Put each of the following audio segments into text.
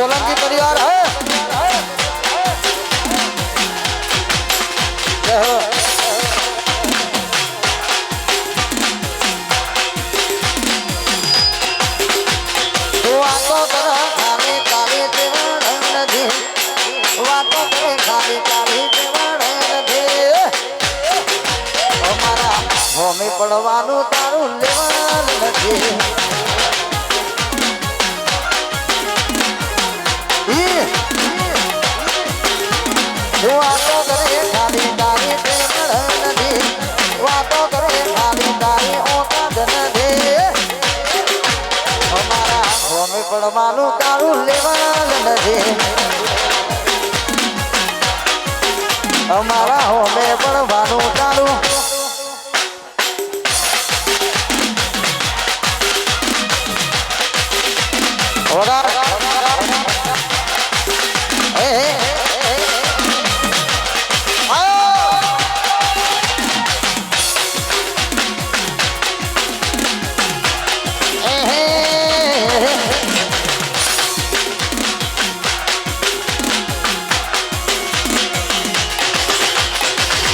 सोलंकी परिवार है પડવાનું તારું લેવાનું નથી વાતો કરે ખાલી તારી પ્રેમ નથી વાતો કરે ખાલી તારી ઓકાદ નથી અમારા હોમે પડવાનું તારું લેવાનું નથી અમારા હોમે પડવાનું તારું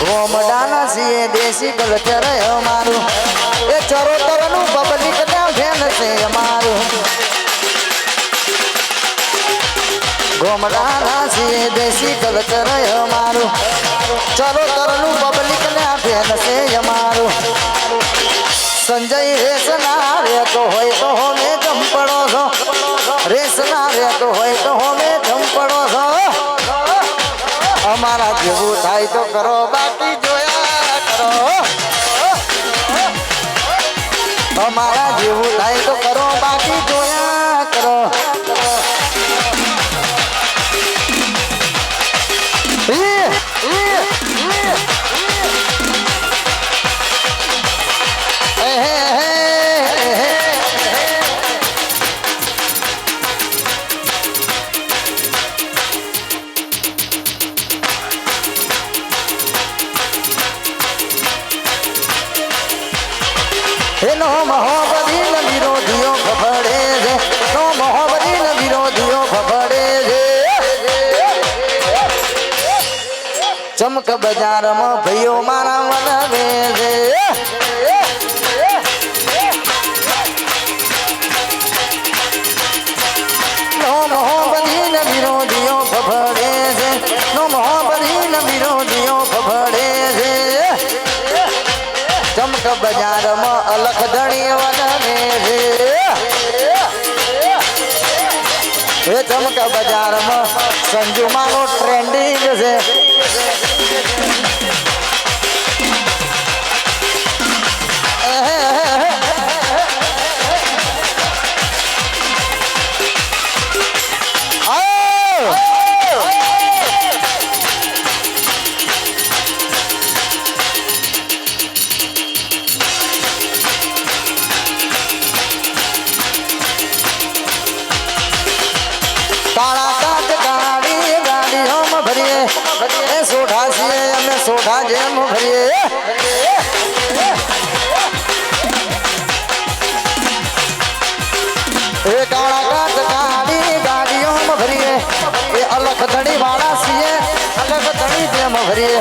ગોમડાના છીએ દેશી કલ્ચર અમારું એ ચરોતરનું પબ્લિક ના ફેન છે અમારું ગોમડાના છીએ દેશી કલ્ચર અમારું ચરોતરનું પબ્લિક ના ફેન છે અમારું સંજય રેસના રેતો હોય તો હોમે ચંપડો છો રેસના રેતો હોય તો હોમે ચંપડો છો અમારા જેવું થાય તો કરો બાકી જોયા કરો અમારા જેવું થાય તો કરો બાકી જોયા કરો નો મહોબદીન વિરોધીઓ ફફડે છે નો મહોબદીન વિરોધીઓ ફફડે છે ચમક બજારમાં ભાઈઓ મારા વનવે છે નો મહોબદીન વિરોધીઓ ફફડે છે નો મહોબદીન વિરોધીઓ ફફડે છે ચમક બજારમાં અલખ ધણી વનવે છે ચમક બજારમાં સંજુમાનો ટ્રેન્ડિંગ છે સોઢા છીએ અમે સોઢા જેમ ભરીએ એ કાળા કાચ કાળી ગાડીઓમાં ભરીએ એ અલખ ધણી વાળા છીએ અલખ ધણી જેમ ભરીએ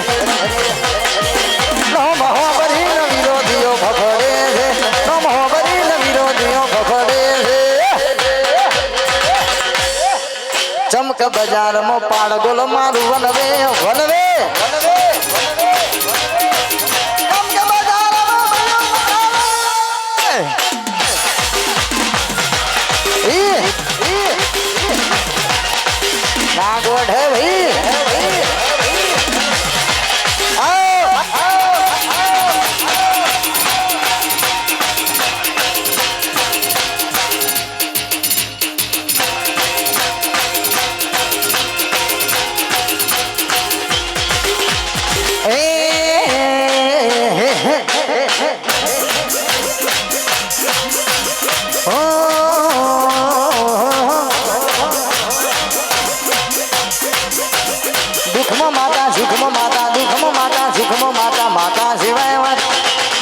નો મહોબરી વિરોધીઓ ફફડે છે નો મહોબરી વિરોધીઓ ફફડે છે ચમક બજારમાં પાડગોલ મારું વનવે વનવે नागोड है भाई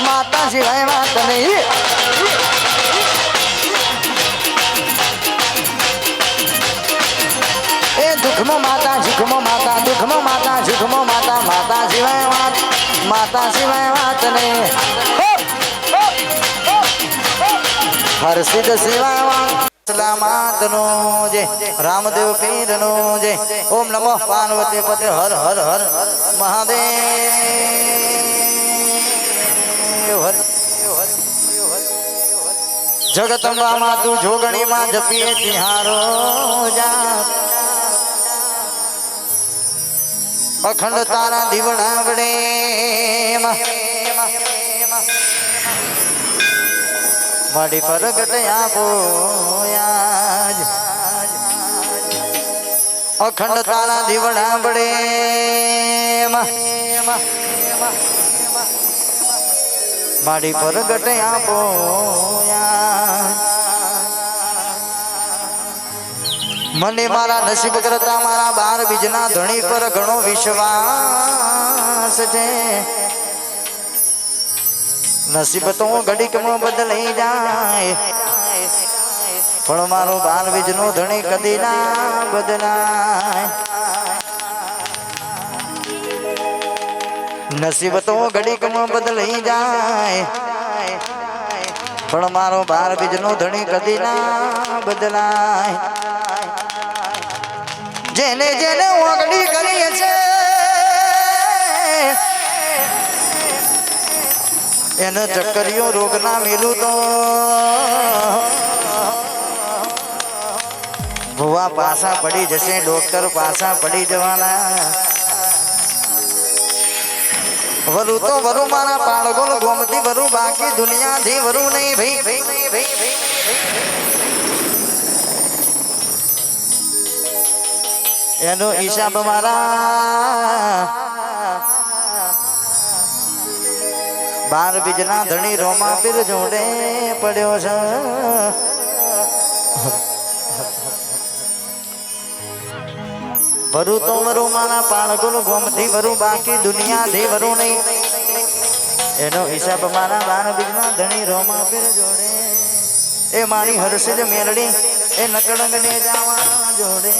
माता सिवाय बात नहीं ભીખમો માતા શીખમો માતા દુઃખમો માતા શીખમો માતા માતા સિવાય વાત માતા સિવાય વાત ને હરસિદ્ધ સિવાય વાત સલામતનો જય રામદેવ પીરનો જય ઓમ નમઃ પાર્વતી પતે હર હર હર મહાદેવ હર જગતંબા માં તું જોગણી માં જપીએ તિહારો જા અખંડ તારા દીવડા વડે માડી પ્રગટ આપો અખંડ તારા દીવડા વડે માડી પ્રગટ આપો મને મારા નસીબ કરતા મારા બાર બીજના ધણી પર ઘણો વિશ્વાસ છે નસીબ તો ઘડીકમાં બદલાઈ જાય પણ મારો બાર બીજનો ધણી કદી ના બદલાય નસીબ તો ઘડીકમાં બદલાઈ જાય પણ મારો બાર બીજનો ધણી કદી ના બદલાય જેને જેને ઓગળી કરીએ છે એને ચક્કરીઓ રોગ ના મેલું તો ભુવા પાસા પડી જશે ડોક્ટર પાસા પડી જવાના વરુ તો વરુ મારા પાળગોલ ગોમતી વરુ બાકી દુનિયાથી વરુ નહીં ભાઈ એનો હિસાબ મારા બાર બીજના ધણી રોમા પીર જોડે પડ્યો છે વરુ તો વરુ મારા પાળગુલ ગોમતી વરુ બાકી દુનિયા દે વરુ નહીં એનો હિસાબ મારા બાર બીજના ધણી રોમા પીર જોડે એ મારી હર્ષિદ મેલડી એ નકડંગ ને જાવા જોડે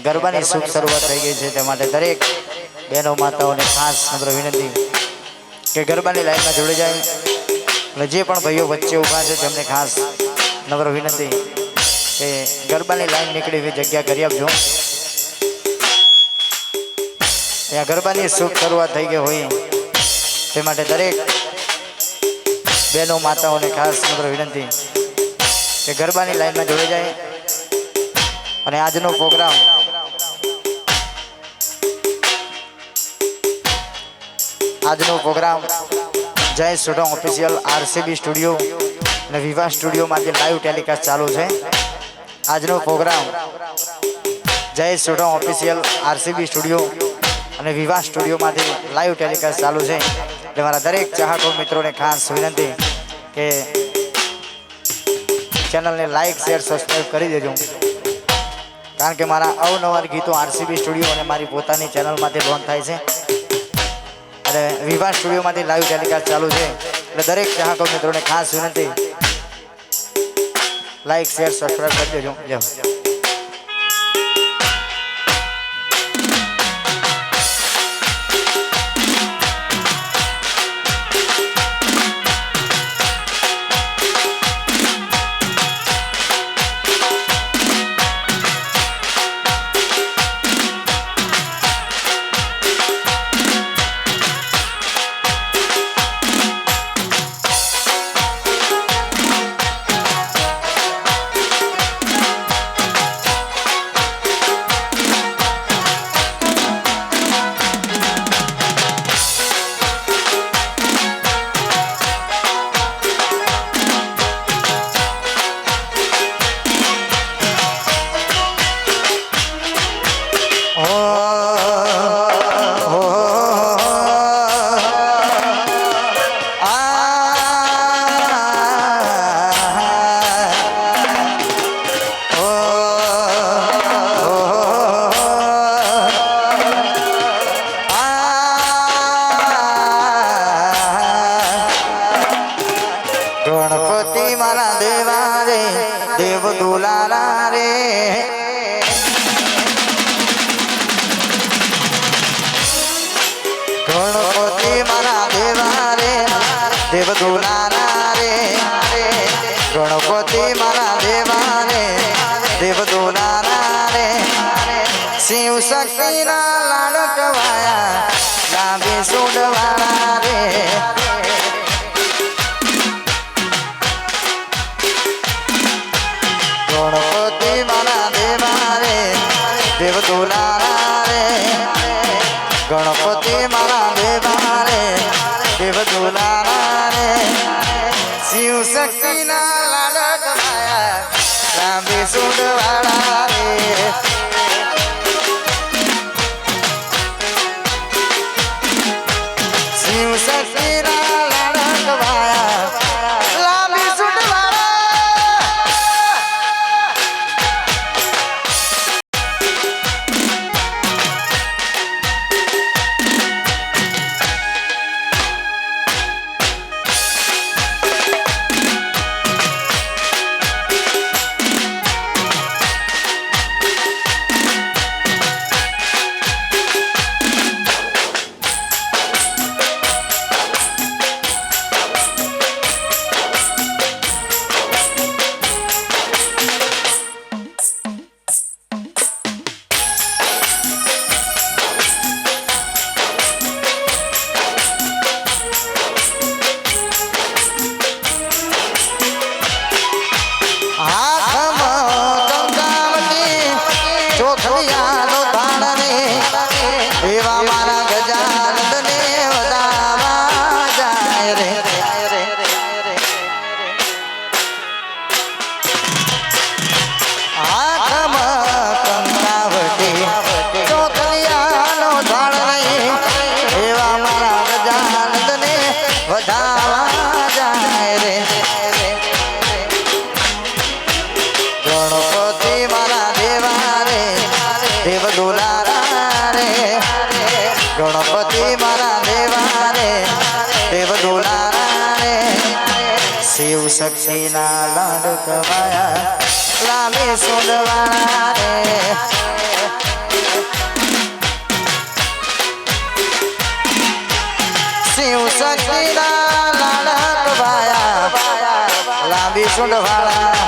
ગરબાની શુભ શરૂઆત થઈ ગઈ છે તે માટે દરેક બહેનો માતાઓને ખાસ નમ્ર વિનંતી કે ગરબાની લાઈનમાં જોડી જાય અને જે પણ ભાઈઓ વચ્ચે ઊભા છે તેમને ખાસ નમ્ર વિનંતી કે ગરબાની લાઈન નીકળી એવી જગ્યા કરી આપજો. ત્યાં ગરબાની શુભ શરૂઆત થઈ ગઈ હોય તે માટે દરેક બહેનો માતાઓને ખાસ નમ્ર વિનંતી કે ગરબાની લાઈનમાં જોડી જાય અને આજનો પ્રોગ્રામ જય સોઢા ઓફિશિયલ આરસીબી સ્ટુડિયો અને વિવાહ સ્ટુડિયોમાંથી લાઈવ ટેલિકાસ્ટ ચાલુ છે. આજનો પ્રોગ્રામ જય સોઢા ઓફિશિયલ આરસીબી સ્ટુડિયો અને વિવાહ સ્ટુડિયોમાંથી લાઈવ ટેલિકાસ્ટ ચાલુ છે. એટલે મારા દરેક ચાહકો મિત્રોને ખાસ વિનંતી કે ચેનલને લાઈક શેર સબસ્ક્રાઈબ કરી દેજો, કારણ કે મારા અવનવા ગીતો આરસીબી સ્ટુડિયો અને મારી પોતાની ચેનલમાંથી લોન્ચ થાય છે અને વિવાહ સ્ટુડિયોમાંથી લાઈવ ટેલિકાસ્ટ ચાલુ છે. એટલે દરેક ચાહકો મિત્રોને ખાસ વિનંતી લાઈક શેર સબસ્ક્રાઈબ કરી દેજો. જય देव दुलारा रे गणपति मारा देवा रे देव दुलारा रे शिव शक्ति ना लाडकवाया लाभी सुडवारा रे गणपति मारा देवा रे देव दुलारा रे गणपति मारा देवा रे देव दुलारा रे शिव शक्ति ना લાંબી સુંદવાળા રે શિવ શક્તિના લાડક વાયા લાંબી સુંદવાળા એવા મારા ગજાનંદને વધાવા જાય રે આખમ કંકાવટી ચોકલિયાનો ધાણ નહીં એવા મારા ગજાનંદને વધાવા જાય રે ગણપતિ મારા દેવા રે દેવ દુલારા રે ગણપતિ મારા દેવા રે દેવ દુલારા રે શિવ શક્તિના લાડક વાયા લાંબી સુંદવાળા રે શિવ શક્તિના લાડક વાયા લાંબી સુંદવાળા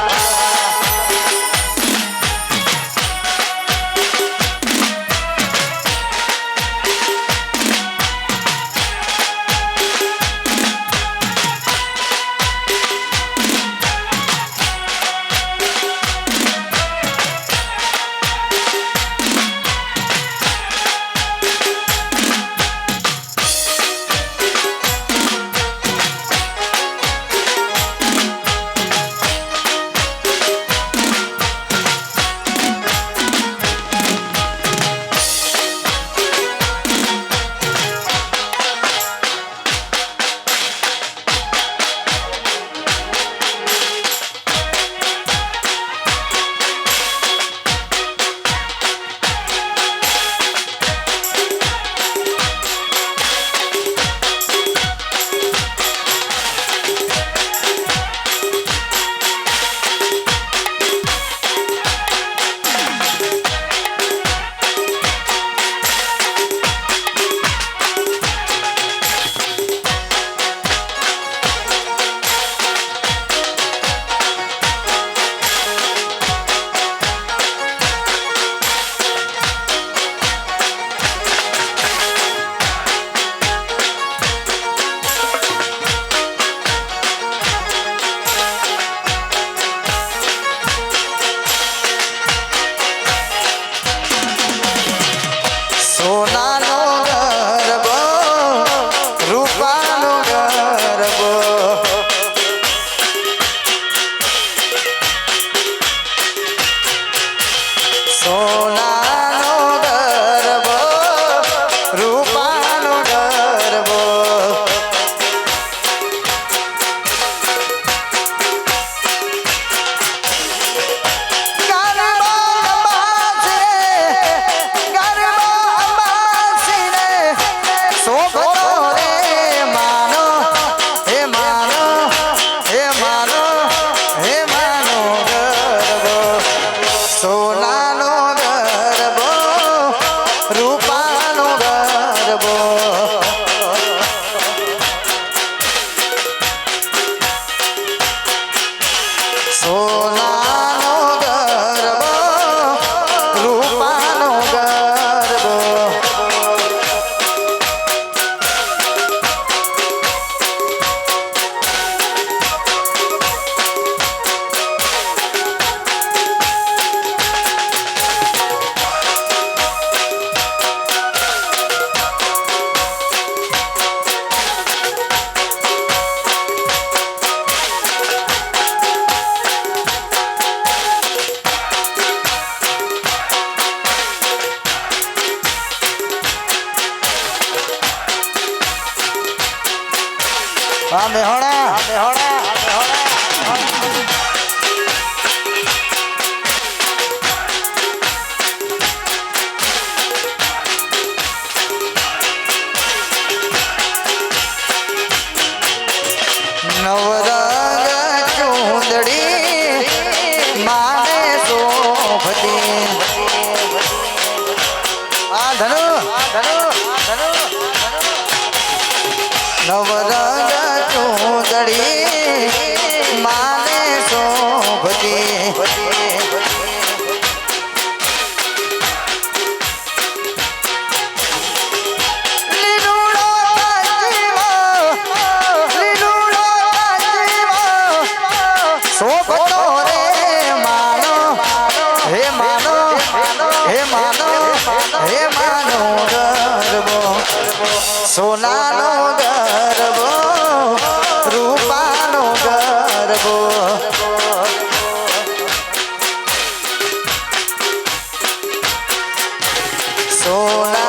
નવરંગ ચૂંદડી માને શોભતી આ ધનુ નવરંગ ચૂંદડી માને શોભતી શોભતો રે માનો હે માનો હે માનો હે માનો ગરબો સોનાનો ગરબો રૂપાનો ગરબો સોના